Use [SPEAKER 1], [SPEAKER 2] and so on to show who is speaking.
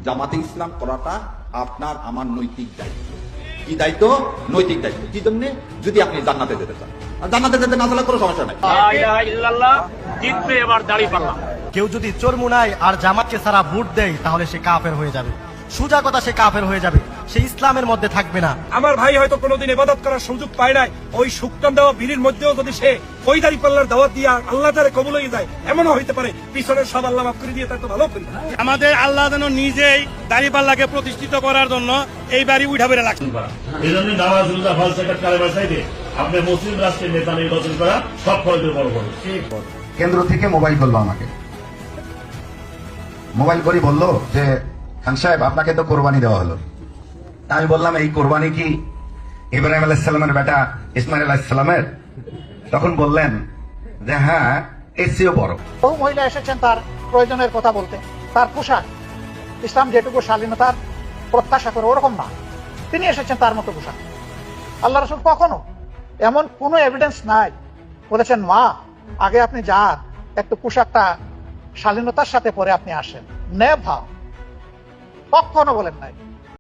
[SPEAKER 1] জামাতে ইসলাম করাটা আপনার আমার নৈতিক দায়িত্ব। কি দায়িত্ব? নৈতিক দায়িত্ব। কি জন্য? যদি আপনি জান্নাতে যেতে চান। জান্নাতে যেতে না চাইলে কোনো সমস্যা নাই।
[SPEAKER 2] লা ইলাহা ইল্লাল্লাহ, জিতবে এবার দাঁড়িপাল্লা।
[SPEAKER 3] কেউ যদি চরমুনায় আর জামাতকে সারা ভোট দেয় তাহলে সে কাফের হয়ে যাবে। সোজা কথা, সে কাফের হয়ে যাবে, সে ইসলামের মধ্যে থাকবে না।
[SPEAKER 4] আমার ভাই হয়তো কোনোদিন ইবাদত করার সুযোগ পায় নাই, ওই শুকনান দেওয়া বিড়ির মধ্যেও যদি সে ওই দাঁড়িপাল্লার দাওয়াত দিয়ে আল্লাহ তারে কবুল হয়ে যায়, এমনও হইতে পারে পিছনের সব আল্লাহ মাফ করে দিয়ে তার তো ভালো করি।
[SPEAKER 5] আমাদের আল্লাহ যেন নিজেই দাঁড়িপাল্লাকে প্রতিষ্ঠিত করার জন্য এই বাড়ি উঠা বেড়ে লাগছে।
[SPEAKER 6] এই জন্য নামাজ রোজা হজ যাকাত কালেমা চাইতে আপনি মুসলিম রাষ্ট্রের নেতা নির্বাচন করা সব খরচের বড় বড়।
[SPEAKER 7] কেন্দ্র থেকে মোবাইল করলো আমাকে, মোবাইল করে বললো যে খান সাহেব আপনাকে তো কোরবানি দেওয়া হলো। আমি বললাম এই কোরবানি কি ইব্রাহিম আলাইহিসসালামের বেটা ইসমাইল আলাইহিসসালামের? তখন বললেন যে হ্যাঁ, এর চেয়েও বড়।
[SPEAKER 8] বহু মহিলা এসেছেন তার প্রয়োজনের কথা বলতে, তার পোশাক ইসলাম যেটুকু শালীনতার প্রত্যাশা করে ওরকম না, তিনি এসেছেন তার মতো পোশাক। আল্লাহ রাসূল কখনো এমন কোনো এভিডেন্স নাই বলেছেন মা আগে আপনি যান একটু পোশাকটা শালীনতার সাথে পরে আপনি আসেন, নেভা, কখনো বলেন নাই।